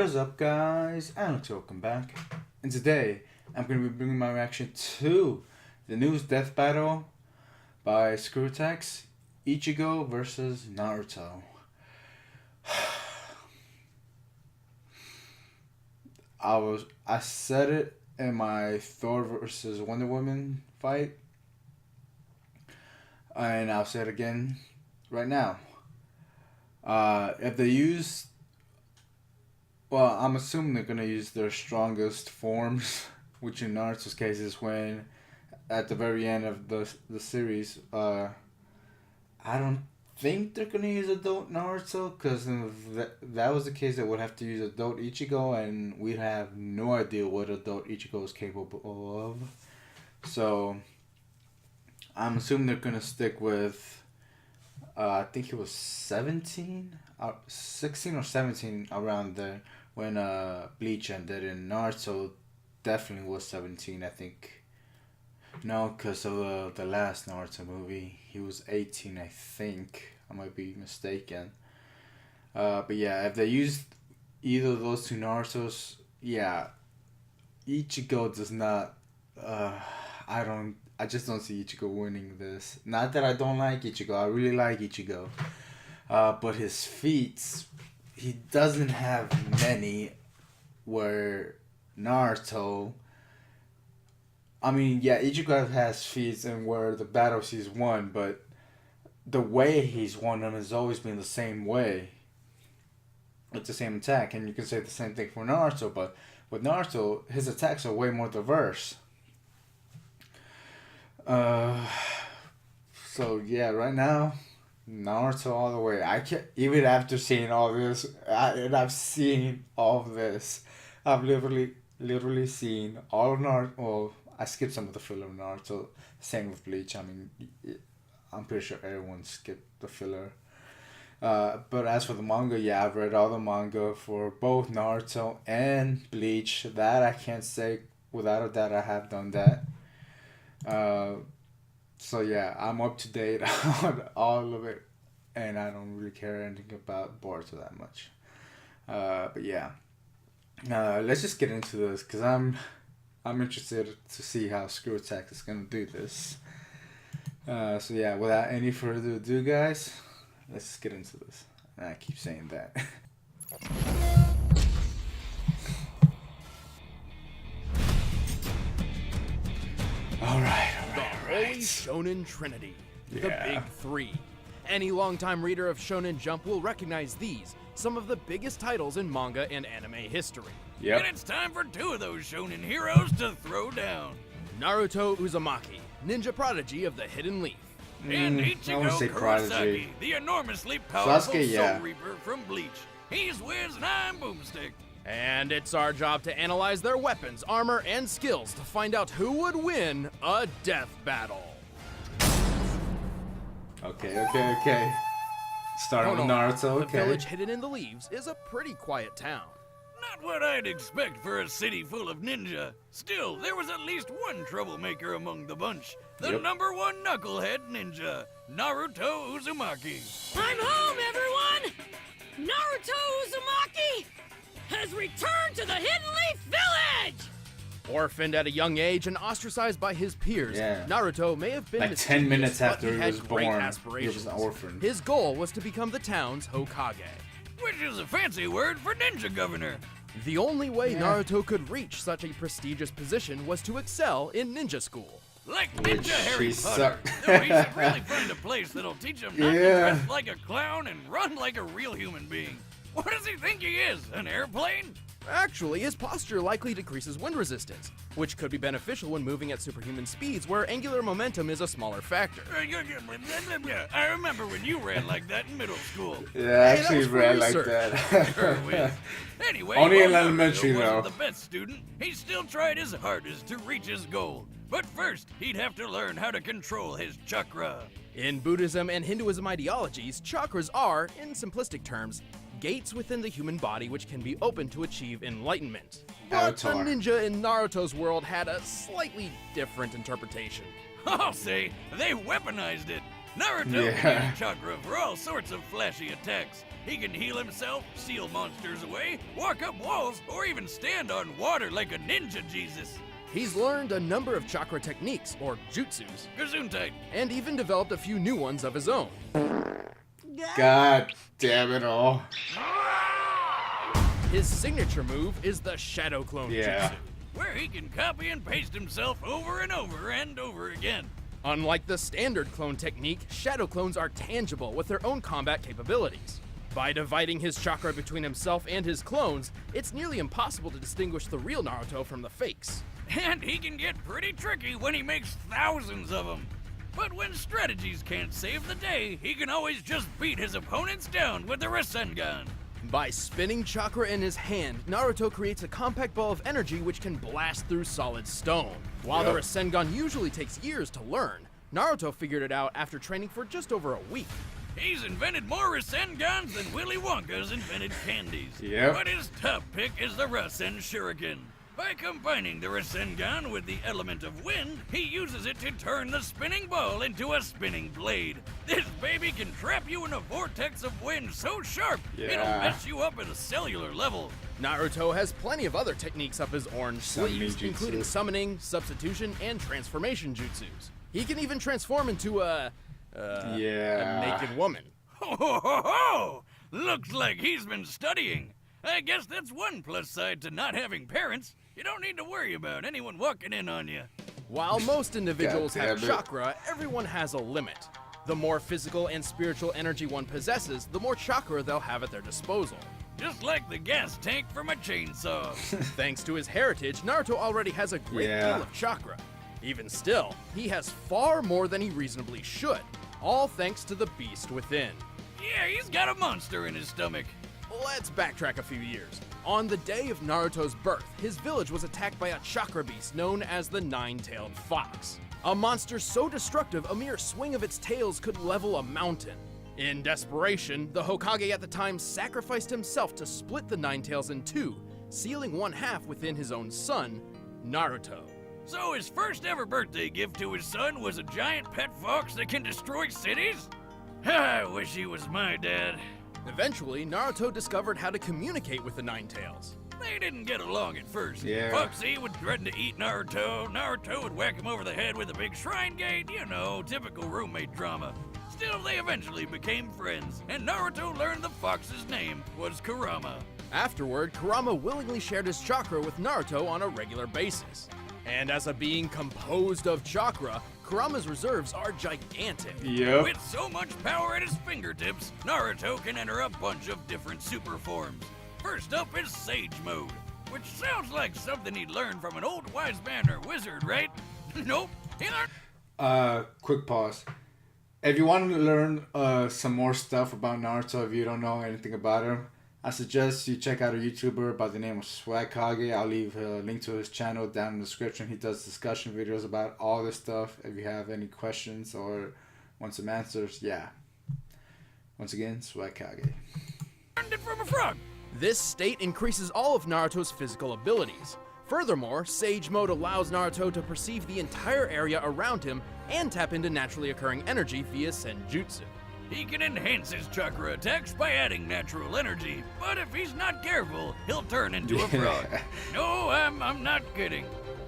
What is up, guys? And welcome back. And today, I'm going to be bringing my reaction to the newest death battle by SHIKAI, Ichgo versus Naruto. I said it in my Thor versus Wonder Woman fight, and I'll say it again right now. If they use, well, I'm assuming they're gonna use their strongest forms, which in Naruto's case is when, at the very end of the series, I don't think they're gonna use adult Naruto, because if that was the case, they would have to use adult Ichigo, and we'd have no idea what adult Ichigo is capable of. So I'm assuming they're gonna stick with, I think he was 16 or 17 around there when Bleach ended, and Naruto definitely was 17, I think. No, because of the last Naruto movie, he was 18, I think. I might be mistaken. But yeah, if they used either of those two Narutos, yeah, Ichigo does not. I just don't see Ichigo winning this. Not that I don't like Ichigo. I really like Ichigo. But his feats, he doesn't have many. Where Naruto, I mean, yeah, Ichigo has feats and where the battles he's won, but the way he's won them has always been the same way. With the same attack, and you can say the same thing for Naruto, but with Naruto, his attacks are way more diverse. So yeah, right now, Naruto all the way. I can't, even after seeing all this, and I've seen all of this, I've literally seen all of Naruto. Well, I skipped some of the filler of Naruto. Same with Bleach. I mean, I'm pretty sure everyone skipped the filler. But as for the manga, yeah, I've read all the manga for both Naruto and Bleach. That I can't say without a doubt I have done that. So yeah, I'm up to date on all of it, and I don't really care anything about Boruto that much. But yeah, let's just get into this, because I'm interested to see how SHIKAI is gonna do this. So yeah, without any further ado, guys, let's just get into this. And I keep saying that. All right. Holy Shonen Trinity, the Big Three. Any longtime reader of Shonen Jump will recognize these, some of the biggest titles in manga and anime history. Yep. And it's time for two of those shonen heroes to throw down. Naruto Uzumaki, ninja prodigy of the Hidden Leaf. And Ichigo KUROSAKI, the enormously powerful Soul Reaper from Bleach. He's Wiz and I'm Boomstick. And it's our job to analyze their weapons, armor, and skills to find out who would win a death battle. Okay. Starting with Naruto, okay. The village hidden in the leaves is a pretty quiet town. Not what I'd expect for a city full of ninja. Still, there was at least one troublemaker among the bunch. The number one knucklehead ninja, Naruto Uzumaki. I'm home, everyone! Naruto Uzumaki has returned to the Hidden Leaf Village! Orphaned at a young age and ostracized by his peers, Naruto may have been like 10 minutes after he was born. He was an orphan. His goal was to become the town's Hokage, which is a fancy word for ninja governor. The only way Naruto could reach such a prestigious position was to excel in ninja school. Like Ninja Harry Potter. Though he should really find a place that'll teach him not to dress like a clown and run like a real human being. What does he think he is, an airplane? Actually, his posture likely decreases wind resistance, which could be beneficial when moving at superhuman speeds where angular momentum is a smaller factor. I remember when you ran like that in middle school. Yeah, I actually ran like that. Anyway, only in elementary though. The best student, he still tried his hardest to reach his goal. But first, he'd have to learn how to control his chakra. In Buddhism and Hinduism ideologies, chakras are, in simplistic terms, gates within the human body which can be opened to achieve enlightenment. But the ninja in Naruto's world had a slightly different interpretation. I'll say, they weaponized it. Naruto can use chakra for all sorts of flashy attacks. He can heal himself, seal monsters away, walk up walls, or even stand on water like a ninja Jesus. He's learned a number of chakra techniques, or jutsus, Gesundheit. and even developed a few new ones of his own. God damn it all. His signature move is the Shadow Clone Jutsu. Where he can copy and paste himself over and over and over again. Unlike the standard clone technique, Shadow Clones are tangible with their own combat capabilities. By dividing his chakra between himself and his clones, it's nearly impossible to distinguish the real Naruto from the fakes. And he can get pretty tricky when he makes thousands of them. But when strategies can't save the day, he can always just beat his opponents down with the Rasengan. By spinning chakra in his hand, Naruto creates a compact ball of energy which can blast through solid stone. While the Rasengan usually takes years to learn, Naruto figured it out after training for just over a week. He's invented more Rasengans than Willy Wonka's invented candies. But his top pick is the Rasen Shuriken. By combining the Rasengan with the element of wind, he uses it to turn the spinning ball into a spinning blade. This baby can trap you in a vortex of wind so sharp, it'll mess you up at a cellular level. Naruto has plenty of other techniques up his orange sleeves, including summoning, substitution, and transformation jutsus. He can even transform into a naked woman. Ho ho ho ho! Looks like he's been studying. I guess that's one plus side to not having parents. You don't need to worry about anyone walking in on you. While most individuals have chakra, everyone has a limit. The more physical and spiritual energy one possesses, the more chakra they'll have at their disposal. Just like the gas tank from a chainsaw. Thanks to his heritage, Naruto already has a great deal of chakra. Even still, he has far more than he reasonably should, all thanks to the beast within. Yeah, he's got a monster in his stomach. Let's backtrack a few years. On the day of Naruto's birth, his village was attacked by a chakra beast known as the Nine-Tailed Fox. A monster so destructive, a mere swing of its tails could level a mountain. In desperation, the Hokage at the time sacrificed himself to split the Nine Tails in two, sealing one half within his own son, Naruto. So his first ever birthday gift to his son was a giant pet fox that can destroy cities? I wish he was my dad. Eventually, Naruto discovered how to communicate with the Nine Tails. They didn't get along at first. Foxy would threaten to eat Naruto. Naruto would whack him over the head with a big shrine gate. You know, typical roommate drama. Still, they eventually became friends, and Naruto learned the fox's name was Kurama. Afterward, Kurama willingly shared his chakra with Naruto on a regular basis. And as a being composed of chakra, Kurama's reserves are gigantic. With so much power at his fingertips, Naruto can enter a bunch of different super forms. First up is Sage Mode, which sounds like something he'd learned from an old wise man or wizard, right? Nope, he learned... Quick pause. If you want to learn some more stuff about Naruto, if you don't know anything about him, I suggest you check out a YouTuber by the name of SWAGKage. I'll leave a link to his channel down in the description. He does discussion videos about all this stuff. If you have any questions or want some answers, Once again, SWAGKage. Learned it from a frog. This state increases all of Naruto's physical abilities. Furthermore, Sage Mode allows Naruto to perceive the entire area around him and tap into naturally occurring energy via Senjutsu. He can enhance his chakra attacks by adding natural energy, but if he's not careful, he'll turn into a frog. No, I'm not kidding.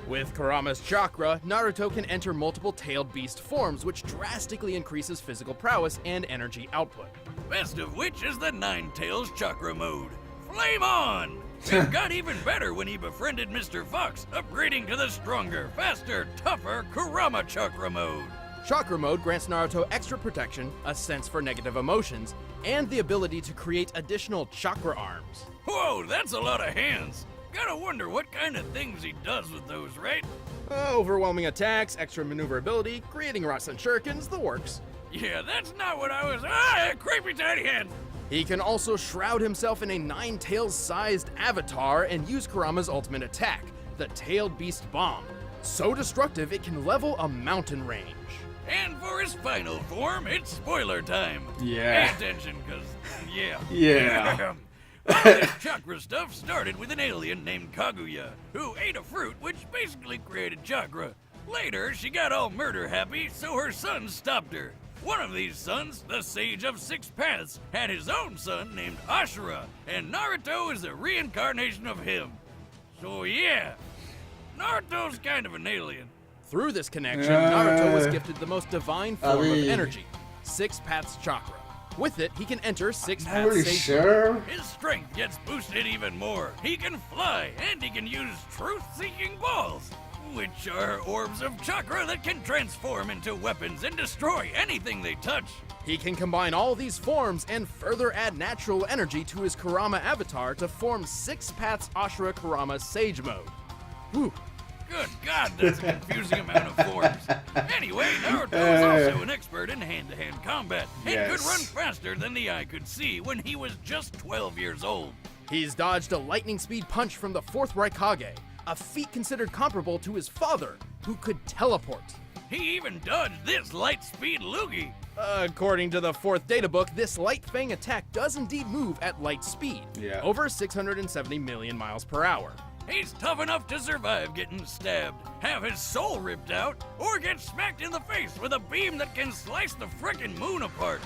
With Kurama's chakra, Naruto can enter multiple tailed beast forms, which drastically increases physical prowess and energy output. Best of which is the Nine Tails Chakra Mode. Flame on! It got even better when he befriended Mr. Fox, upgrading to the stronger, faster, tougher Kurama Chakra Mode. Chakra Mode grants Naruto extra protection, a sense for negative emotions, and the ability to create additional chakra arms. Whoa, that's a lot of hands. Gotta wonder what kind of things he does with those, right? Overwhelming attacks, extra maneuverability, creating Rasen Shurikens, the works. Yeah, that's not what I was... creepy tiny hand! He can also shroud himself in a Nine-Tails-sized avatar and use Kurama's ultimate attack, the Tailed Beast Bomb. So destructive, it can level a mountain range. And for his final form, it's spoiler time. Yeah. Pay attention, cause, Yeah. All this chakra stuff started with an alien named Kaguya, who ate a fruit which basically created chakra. Later, she got all murder happy, so her son stopped her. One of these sons, the Sage of Six Paths, had his own son named Ashura, and Naruto is a reincarnation of him. So yeah, Naruto's kind of an alien. Through this connection, Naruto was gifted the most divine form of energy, Six Paths Chakra. With it, he can enter Six Not Paths really Sage. sure. His strength gets boosted even more. He can fly, and he can use truth-seeking balls, which are orbs of chakra that can transform into weapons and destroy anything they touch. He can combine all these forms and further add natural energy to his Kurama avatar to form Six Paths Ashura Kurama Sage Mode. Whew. Good God, that's a confusing amount of forms. Anyway, Naruto is also an expert in hand-to-hand combat and could run faster than the eye could see when he was just 12 years old. He's dodged a lightning speed punch from the 4th Raikage, a feat considered comparable to his father, who could teleport. He even dodged this light-speed loogie. According to the 4th data book, this Light Fang attack does indeed move at light speed, over 670 million miles per hour. He's tough enough to survive getting stabbed, have his soul ripped out, or get smacked in the face with a beam that can slice the frickin' moon apart.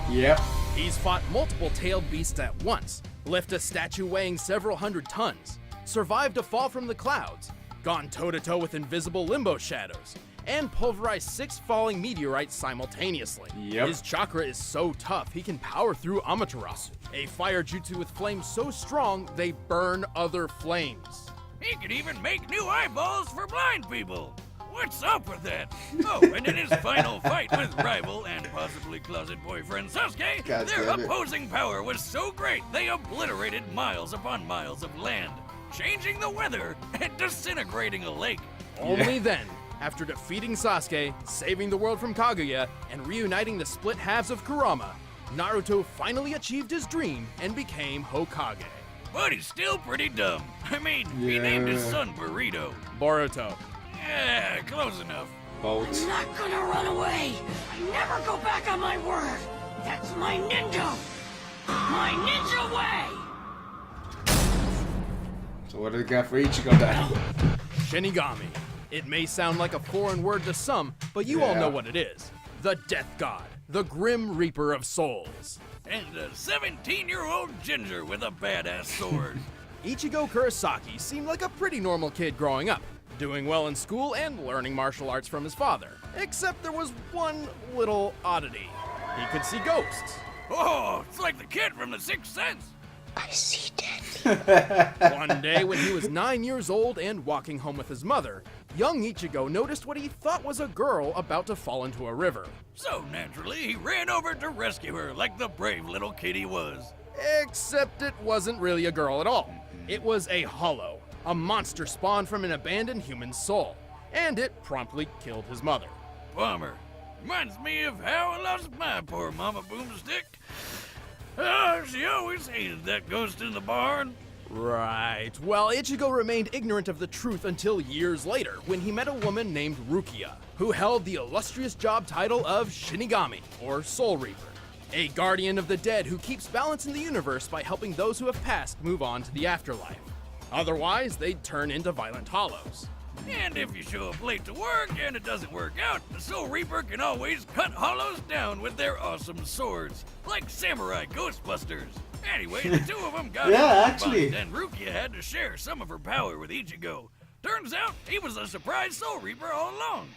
Yep. He's fought multiple tailed beasts at once, lifted a statue weighing several hundred tons, survived a fall from the clouds, gone toe-to-toe with invisible limbo shadows, and pulverized 6 falling meteorites simultaneously. Yep. His chakra is so tough he can power through Amaterasu, a fire jutsu with flames so strong they burn other flames. He can even make new eyeballs for blind people. What's up with that? Oh, and in his final fight with rival and possibly closet boyfriend Sasuke, their opposing power was so great they obliterated miles upon miles of land, changing the weather and disintegrating a lake. Only then, after defeating Sasuke, saving the world from Kaguya, and reuniting the split halves of Kurama, Naruto finally achieved his dream and became Hokage. But he's still pretty dumb. I mean, he named his son Burrito. Boruto. Yeah, close enough. Bolt. I'm not gonna run away. I never go back on my word. That's my ninja. My ninja way. So what do we got for Ichigo then? Shinigami. It may sound like a foreign word to some, but you all know what it is. The Death God, the Grim Reaper of Souls. And a 17-year-old ginger with a badass sword. Ichigo Kurosaki seemed like a pretty normal kid growing up, doing well in school and learning martial arts from his father. Except there was one little oddity. He could see ghosts. Oh, it's like the kid from The Sixth Sense. I see death. One day when he was 9 years old and walking home with his mother, young Ichigo noticed what he thought was a girl about to fall into a river. So naturally, he ran over to rescue her like the brave little kid he was. Except it wasn't really a girl at all. It was a hollow, a monster spawned from an abandoned human soul, and it promptly killed his mother. Bummer. Reminds me of how I lost my poor mama Boomstick. Oh, she always hated that ghost in the barn. Right. Well, Ichigo remained ignorant of the truth until years later, when he met a woman named Rukia, who held the illustrious job title of Shinigami, or Soul Reaper, a guardian of the dead who keeps balance in the universe by helping those who have passed move on to the afterlife. Otherwise, they'd turn into violent hollows. And if you show up late to work and it doesn't work out, the Soul Reaper can always cut hollows down with their awesome swords, like samurai ghostbusters. Anyway, the two of them got actually. and Rukia had to share some of her power with Ichigo. Turns out he was a surprise Soul Reaper all along.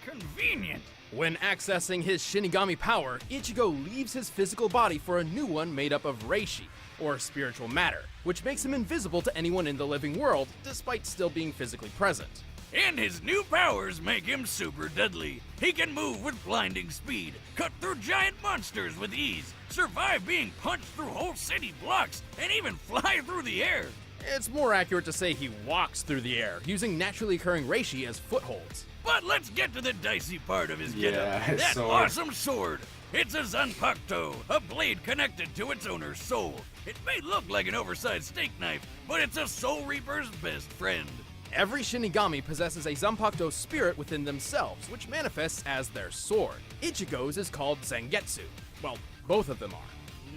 Convenient. When accessing his Shinigami power, Ichigo leaves his physical body for a new one made up of reishi, or spiritual matter, which makes him invisible to anyone in the living world, despite still being physically present. And his new powers make him super deadly. He can move with blinding speed, cut through giant monsters with ease, survive being punched through whole city blocks, and even fly through the air. It's more accurate to say he walks through the air, using naturally occurring reishi as footholds. But let's get to the dicey part of his getup. That sword. Awesome sword. It's a Zanpakuto, a blade connected to its owner's soul. It may look like an oversized steak knife, but it's a Soul Reaper's best friend. Every Shinigami possesses a Zanpakuto spirit within themselves, which manifests as their sword. Ichigo's is called Zangetsu. Well, both of them are.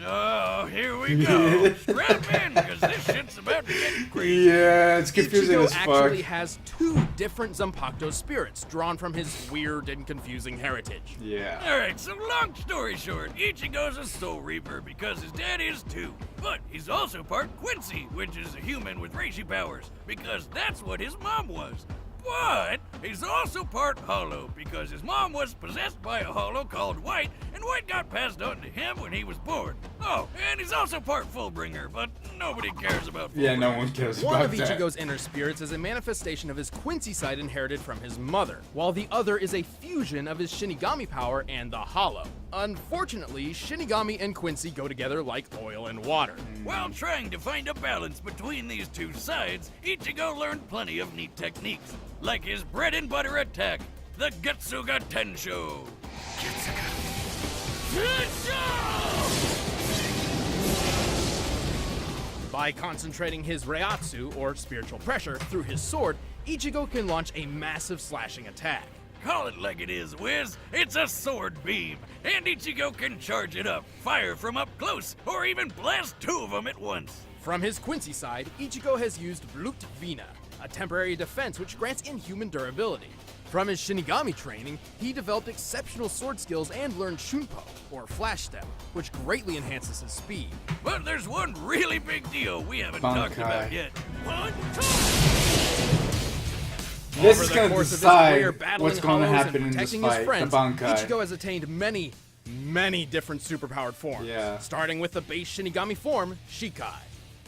Oh, here we go. Strap in, because this shit's about to get crazy. crazy. Yeah, it's confusing Ichigo as fuck. actually has 2 different Zanpakuto spirits drawn from his weird and confusing heritage. Yeah. Alright, so long story short, Ichigo's a Soul Reaper because his dad is too. But he's also part Quincy, which is a human with Reishi powers, because that's what his mom was. But he's also part Hollow because his mom was possessed by a Hollow called White, and White got passed on to him when he was born. Oh, and he's also part Fullbringer, but nobody cares about Fullbringer. Yeah, no one cares One about of that. Ichigo's inner spirits is a manifestation of his Quincy side inherited from his mother, while the other is a fusion of his Shinigami power and the Hollow. Unfortunately, Shinigami and Quincy go together like oil and water. While trying to find a balance between these two sides, Ichigo learned plenty of neat techniques, like his bread and butter attack, the Getsuga Tensho. By concentrating his Reiatsu, or spiritual pressure, through his sword, Ichigo can launch a massive slashing attack. Call it like it is, Wiz. It's a sword beam, and Ichigo can charge it up, fire from up close, or even blast 2 of them at once. From his Quincy side, Ichigo has used Blut Vina, a temporary defense which grants inhuman durability. From his Shinigami training, he developed exceptional sword skills and learned Shunpo, or Flash Step, which greatly enhances his speed. But there's one really big deal we haven't talked about Bankai. yet. One, This Over is the going to course of his decide career battling what's going to hollows happen and in this protecting fight, his friends, the Bankai. Ichigo has attained many different superpowered forms, Yeah. starting with the base Shinigami form, Shikai.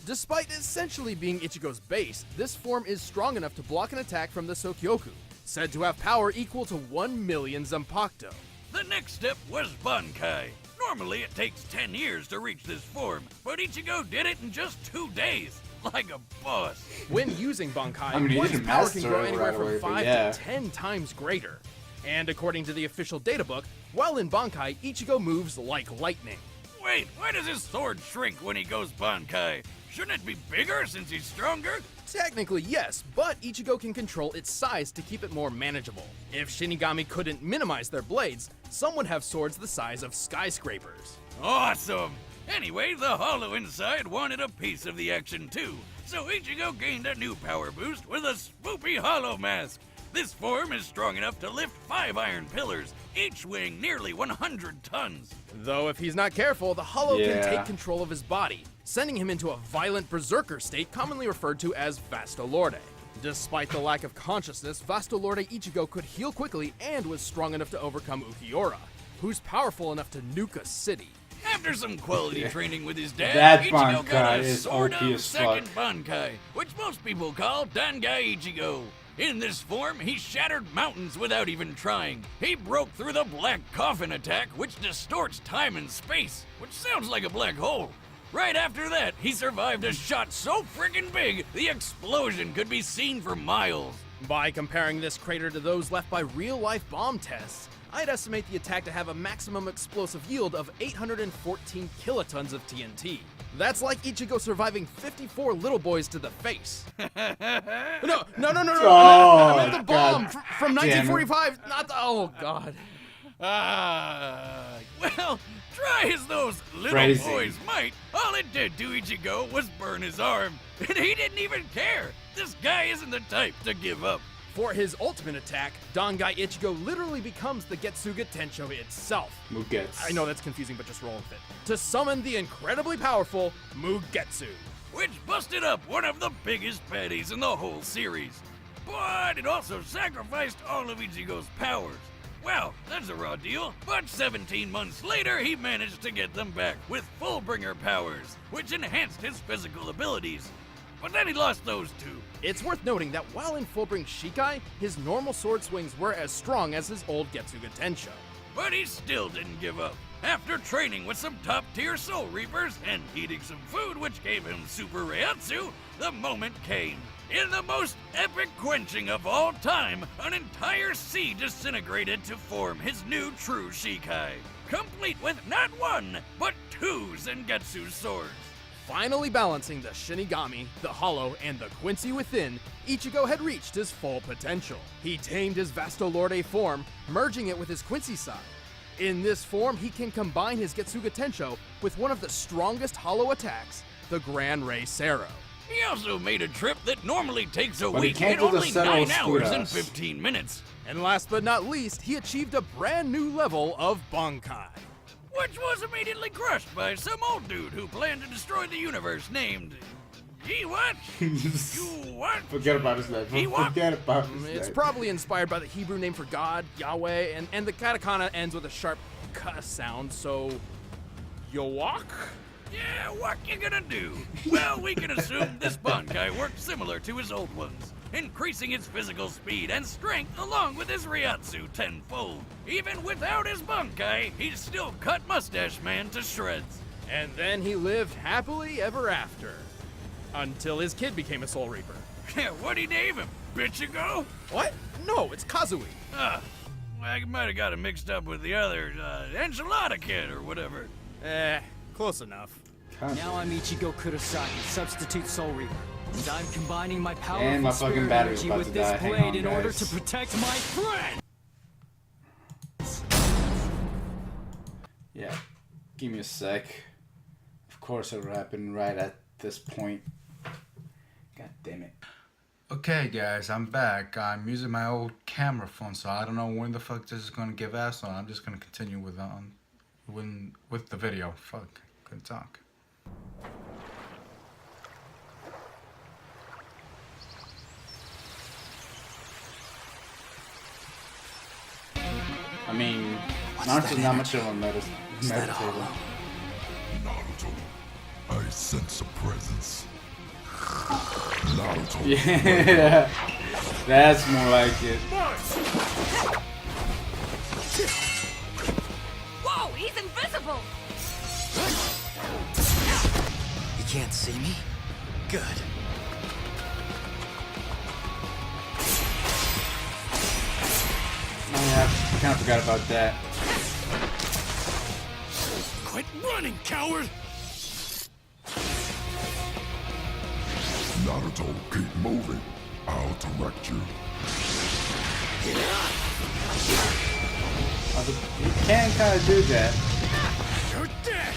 Despite essentially being Ichigo's base, this form is strong enough to block an attack from the Sokyoku, said to have power equal to 1 million Zanpakuto. The next step was Bankai. Normally it takes 10 years to reach this form, but Ichigo did it in just 2 days, like a boss. When using Bankai, I mean, he one's didn't power master can grow it anywhere right from away, but 5 yeah. to 10 times greater. And according to the official databook, while in Bankai, Ichigo moves like lightning. Wait, why does his sword shrink when he goes Bankai? Shouldn't it be bigger since he's stronger? Technically, yes, but Ichigo can control its size to keep it more manageable. If Shinigami couldn't minimize their blades, some would have swords the size of skyscrapers. Awesome! Anyway, the Hollow inside wanted a piece of the action too, so Ichigo gained a new power boost with a swoopy Hollow mask. This form is strong enough to lift 5 iron pillars, each weighing nearly 100 tons. Though if he's not careful, the Hollow can Yeah. take control of his body, sending him into a violent berserker state commonly referred to as VASTO LORDE. Despite the lack of consciousness, VASTO LORDE Ichigo could heal quickly and was strong enough to overcome Ukiura, who's powerful enough to nuke a city. After some quality training with his dad, That Ichigo got Bankai a is sort OP of as second fuck. Bankai, which most people call Dangai Ichigo. In this form, he shattered mountains without even trying. He broke through the Black Coffin attack, which distorts time and space, which sounds like a black hole. Right after that, he survived a shot so friggin' big, the explosion could be seen for miles. By comparing this crater to those left by real-life bomb tests, I'd estimate the attack to have a maximum explosive yield of 814 kilotons of TNT. That's like Ichigo surviving 54 little boys to the face. No. Oh, I meant the bomb God from damn it. 1945, not the, oh God. Well, try as those little Crazy. boys might, all it did to Ichigo was burn his arm. And he didn't even care. This guy isn't the type to give up. For his ultimate attack, Dangai Ichigo literally becomes the Getsuga Tensho itself. Mugetsu. I know that's confusing, but just roll with it. To summon the incredibly powerful Mugetsu. Which busted up one of the biggest baddies in the whole series. But it also sacrificed all of Ichigo's powers. Well, that's a raw deal, but 17 months later he managed to get them back with Fullbringer powers, which enhanced his physical abilities. But then he lost those two. It's worth noting that while in Fullbring Shikai, his normal sword swings were as strong as his old Getsuga Tensho. But he still didn't give up. After training with some top-tier Soul Reapers and eating some food which gave him Super Reiatsu, the moment came. In the most epic quenching of all time, an entire sea disintegrated to form his new true Shikai, complete with not one, but 2 Zangetsu swords. Finally balancing the Shinigami, the Hollow, and the Quincy within, Ichigo had reached his full potential. He tamed his Vasto Lorde form, merging it with his Quincy side. In this form, he can combine his Getsuga Tensho with one of the strongest Hollow attacks, the Gran Rei Sero. He also made a trip that normally takes a But he week can't in do the only subtle 9 hours and screw-ups. 15 minutes. And last but not least, he achieved a brand new level of Bankai. Which was immediately crushed by some old dude who planned to destroy the universe named... what? You what? Forget about his name. Ewok? Forget about his It's name. probably inspired by the Hebrew name for God, Yahweh, and the katakana ends with a sharp k sound, so... Yowak? Yeah, what you gonna do? Well, we can assume this Bankai worked similar to his old ones, increasing his physical speed and strength along with his Ryatsu tenfold. Even without his Bankai, he still cut Mustache Man to shreds. And then he lived happily ever after. Until his kid became a Soul Reaper. Yeah, what'd he name him? Ichigo? What? No, it's Kazui. I might have got it mixed up with the other, Enchilada Kid or whatever. Close enough. Now I'm Ichigo Kurosaki, substitute Soul Reaper. And I'm combining my And powerful my fucking spirit battery's energy about with to this die. Hang blade on, in order guys. to protect my friend! Yeah. Give me a sec. Of course it'll happen right at this point. God damn it. Okay guys, I'm back. I'm using my old camera phone, so I don't know when the fuck this is gonna give ass on. I'm just gonna continue with the video. Fuck, couldn't talk. I mean, Naruto's not much of a meditator. Naruto, I sense a presence. Naruto. Yeah, that's more like it. Whoa, he's invisible! You can't see me? Good. Oh yeah, I kind of forgot about that. Quit running, coward! Naruto, keep moving. I'll direct you. You can kind of do that. You're dead!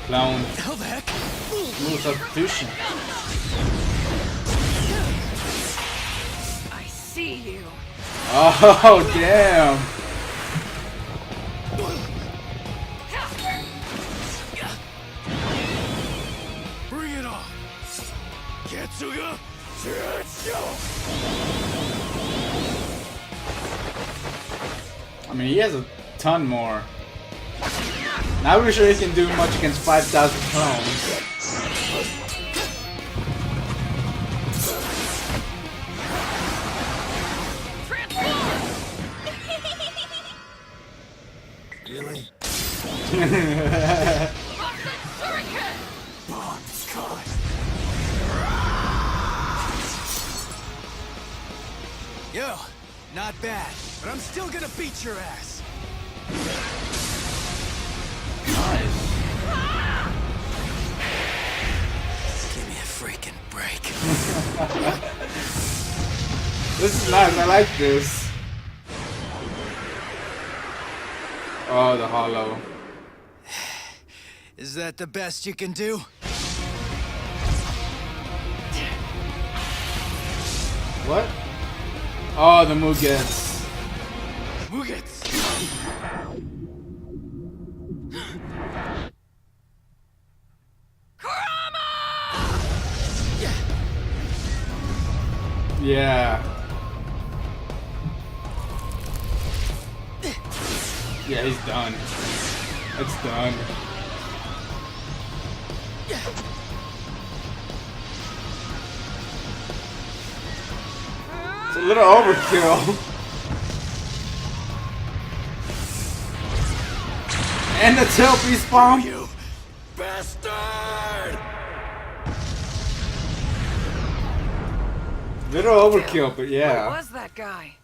Clone. Hell the heck? Move substitution. I see you. Oh, damn. Bring it on! Getsuga! I mean, he has a ton more. Not really sure he can do much against 5,000 clones. Really? Yo, not bad, but I'm still gonna beat your ass. Nice. Give me a freaking break. This is nice. I like this. Oh, the hollow. Is that the best you can do? What? Oh, the Mugets. Mugets! Yeah. Yeah, he's done. It's done. It's a little overkill. And the tail piece bomb. You bastard! Little overkill, but Who yeah. was that guy?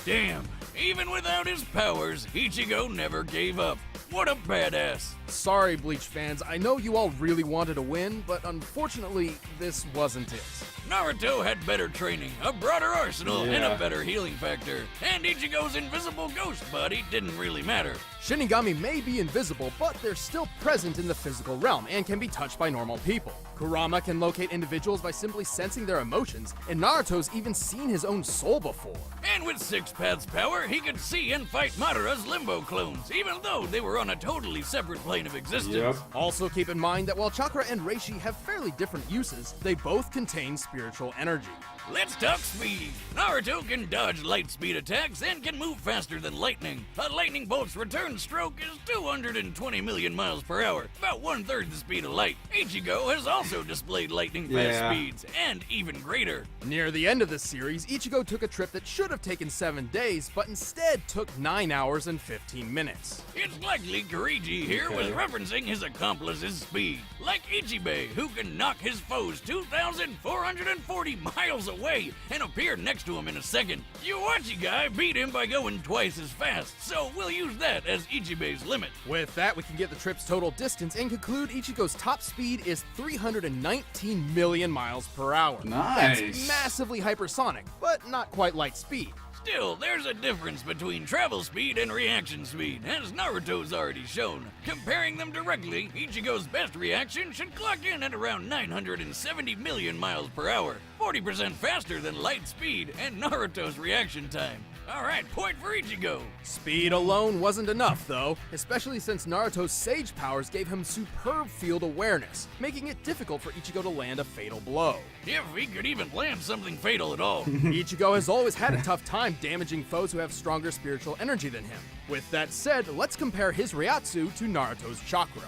Damn, even without his powers, Ichigo never gave up. What a badass. Sorry, Bleach fans. I know you all really wanted to win, but unfortunately, this wasn't it. Naruto had better training, a broader arsenal, and Yeah. a better healing factor. And Ichigo's invisible ghost body didn't really matter. Shinigami may be invisible, but they're still present in the physical realm and can be touched by normal people. Kurama can locate individuals by simply sensing their emotions, and Naruto's even seen his own soul before. And with 6 paths power, he could see and fight Madara's limbo clones, even though they were on a totally separate plane of existence. Yep. Also keep in mind that while Chakra and Reishi have fairly different uses, they both contain spiritual energy. Let's talk speed. Naruto can dodge light speed attacks and can move faster than lightning. A lightning bolt's return stroke is 220 million miles per hour, about 1/3 the speed of light. Ichigo has also displayed lightning fast speeds, and even greater. Near the end of this series, Ichigo took a trip that should have taken 7 days, but instead took 9 hours and 15 minutes. It's likely Kirigi here was referencing his accomplice's speed, like Ichibei, who can knock his foes 2,440 miles away and appear next to him in a second. UZUMAKI beat him by going twice as fast, so we'll use that as Ichibei's limit. With that, we can get the trip's total distance and conclude Ichigo's top speed is 319 million miles per hour. Nice. That's massively hypersonic, but not quite light speed. Still, there's a difference between travel speed and reaction speed, as Naruto's already shown. Comparing them directly, Ichigo's best reaction should clock in at around 970 million miles per hour, 40% faster than light speed and Naruto's reaction time. Alright, point for Ichigo. Speed alone wasn't enough, though, especially since Naruto's Sage powers gave him superb field awareness, making it difficult for Ichigo to land a fatal blow. If he could even land something fatal at all. Ichigo has always had a tough time damaging foes who have stronger spiritual energy than him. With that said, let's compare his Ryatsu to Naruto's chakra.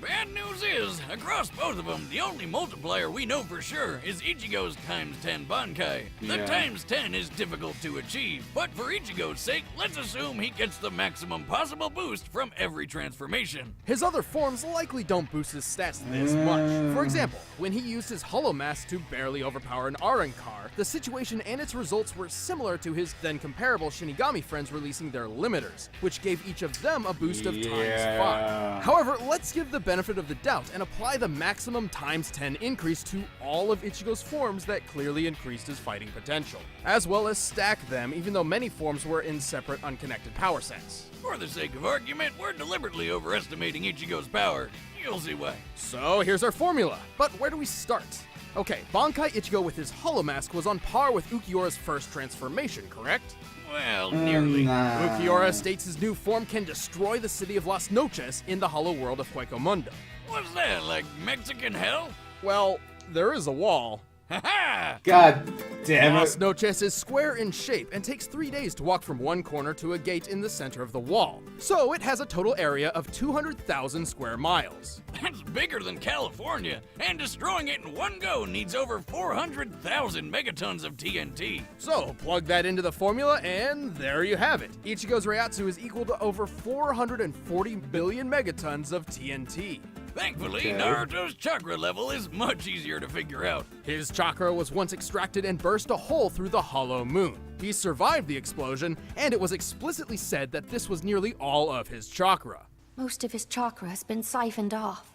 Bad news is, across both of them, the only multiplier we know for sure is Ichigo's times 10 Bankai. The times 10 is difficult to achieve, but for Ichigo's sake, let's assume he gets the maximum possible boost from every transformation. His other forms likely don't boost his stats this much. For example, when he used his Hollow Mask to barely overpower an Arankar, the situation and its results were similar to his then comparable Shinigami friends releasing their limiters, which gave each of them a boost of times 5. However, let's give the benefit of the doubt and apply the maximum times 10 increase to all of Ichigo's forms that clearly increased his fighting potential, as well as stack them even though many forms were in separate unconnected power sets. For the sake of argument, we're deliberately overestimating Ichigo's power. You'll see why. So here's our formula, but where do we start? Okay, Bankai Ichigo with his Hollow Mask was on par with Ukiyora's first transformation, correct? Well, nearly. Ulquiorra states his new form can destroy the city of Las Noches in the hollow world of Mundo. What's that, like Mexican hell? Well, there is a wall. Ha-ha! God damn Las it. Noches is square in shape and takes 3 days to walk from one corner to a gate in the center of the wall. So it has a total area of 200,000 square miles. That's bigger than California, and destroying it in one go needs over 400,000 megatons of TNT. So plug that into the formula and there you have it. Ichigo's Ryatsu is equal to over 440 billion megatons of TNT. Thankfully, Naruto's chakra level is much easier to figure out. His chakra was once extracted and burst a hole through the hollow moon. He survived the explosion, and it was explicitly said that this was nearly all of his chakra. Most of his chakra has been siphoned off.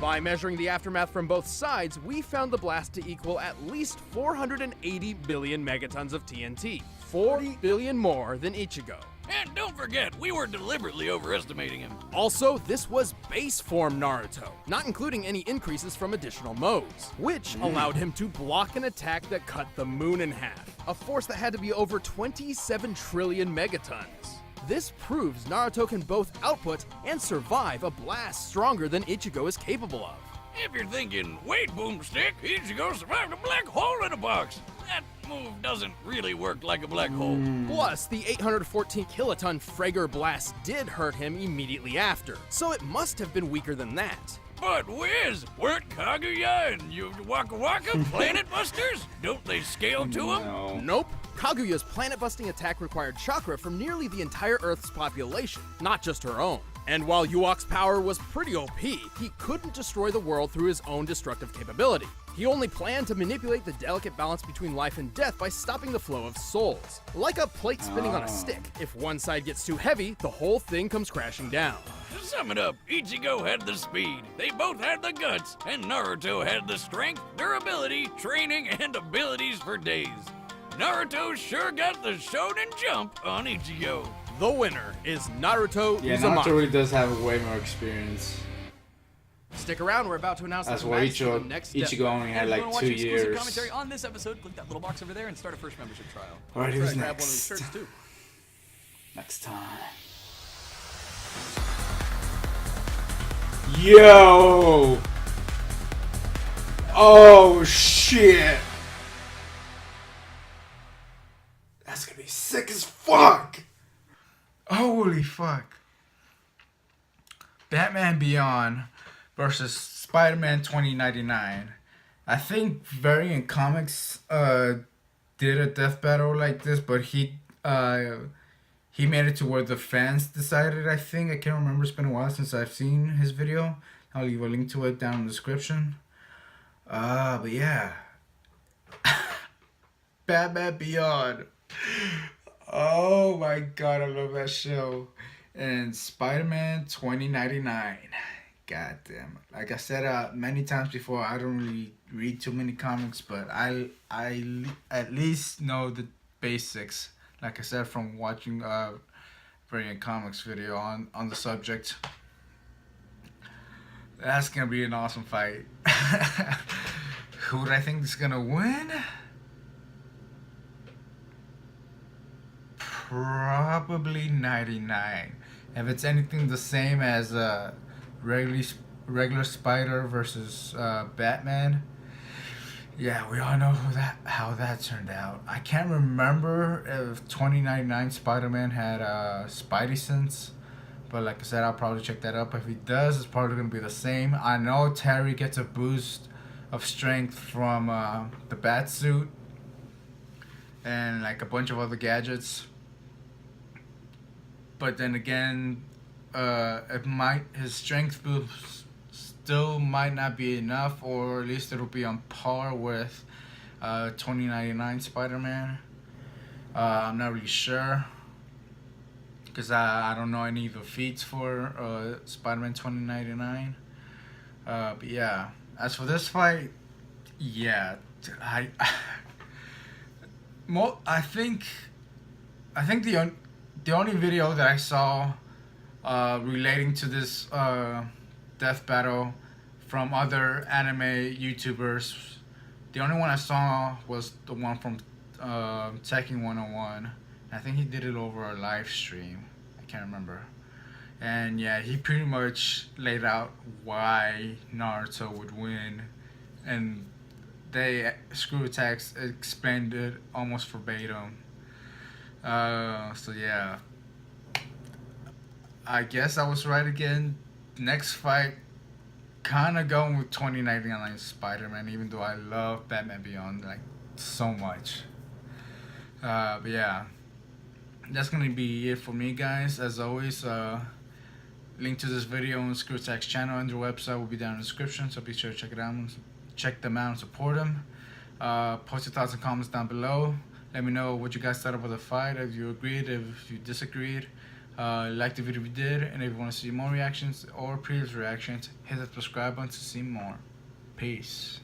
By measuring the aftermath from both sides, we found the blast to equal at least 480 billion megatons of TNT, 4 billion more than Ichigo. And don't forget, we were deliberately overestimating him. Also, this was base form Naruto, not including any increases from additional modes, which allowed him to block an attack that cut the moon in half, a force that had to be over 27 trillion megatons. This proves Naruto can both output and survive a blast stronger than Ichigo is capable of. If you're thinking, wait, Boomstick, Ichigo survived a black hole in a box. That move doesn't really work like a black hole. Plus, the 814 kiloton Frager blast did hurt him immediately after, so it must have been weaker than that. But Wiz, weren't Kaguya and Waka Waka planet busters? Don't they scale to him? Nope. Kaguya's planet-busting attack required chakra from nearly the entire Earth's population, not just her own. And while Yuok's power was pretty OP, he couldn't destroy the world through his own destructive capability. He only planned to manipulate the delicate balance between life and death by stopping the flow of souls. Like a plate spinning on a stick, if one side gets too heavy, the whole thing comes crashing down. To sum it up, Ichigo had the speed, they both had the guts, and Naruto had the strength, durability, training, and abilities for days. Naruto sure got the shonen jump on Ichigo. The winner is Naruto Yeah, Uzumaki. Naruto really does have way more experience. Stick around, we're about to announce That's the why match for the next Ichigo only had If you like wanna watch 2 exclusive years. commentary on this episode, click that little box over there and start a first membership trial. Alright, Try who's to grab one of next? these shirts too. Next time. Yo! Oh shit! That's gonna be sick as fuck! Holy fuck. Batman Beyond versus Spider-Man 2099. I think Variant Comics did a death battle like this, but he made it to where the fans decided, I think. I can't remember. It's been a while since I've seen his video. I'll leave a link to it down in the description. But yeah. Batman Beyond. Oh my god, I love that show. And Spider-Man 2099. God damn it. Like I said many times before, I don't really read too many comics, but I at least know the basics. Like I said, from watching Variant Comics video on the subject. That's gonna be an awesome fight. Who do I think is gonna win? Probably 99. If it's anything the same as regular Spider versus Batman, yeah, we all know how that turned out. I can't remember if 2099 Spider-Man had Spidey sense, but like I said, I'll probably check that up. If he does, it's probably gonna be the same. I know Terry gets a boost of strength from the bat suit and like a bunch of other gadgets. But then again, his strength boost still might not be enough, or at least it'll be on par with 2099 Spider-Man. I'm not really sure, because I don't know any of the feats for Spider-Man 2099. But yeah, as for this fight, yeah, I think the only video that I saw relating to this death battle from other anime YouTubers, the only one I saw was the one from Tekken 101. I think he did it over a live stream. I can't remember. And yeah, he pretty much laid out why Naruto would win, and Screw Attacks explained it almost verbatim. So yeah, I guess I was right again. Next fight, kind of going with 2099 Spider-Man, even though I love Batman Beyond like so much. But yeah, that's gonna be it for me, guys. As always, link to this video on Screw Attack's channel and their website will be down in the description, so be sure to check it out, check them out and support them. Post your thoughts and comments down below. Let me know what you guys thought about the fight, if you agreed, if you disagreed. Like the video if you did, and if you want to see more reactions or previous reactions, hit the subscribe button to see more. Peace.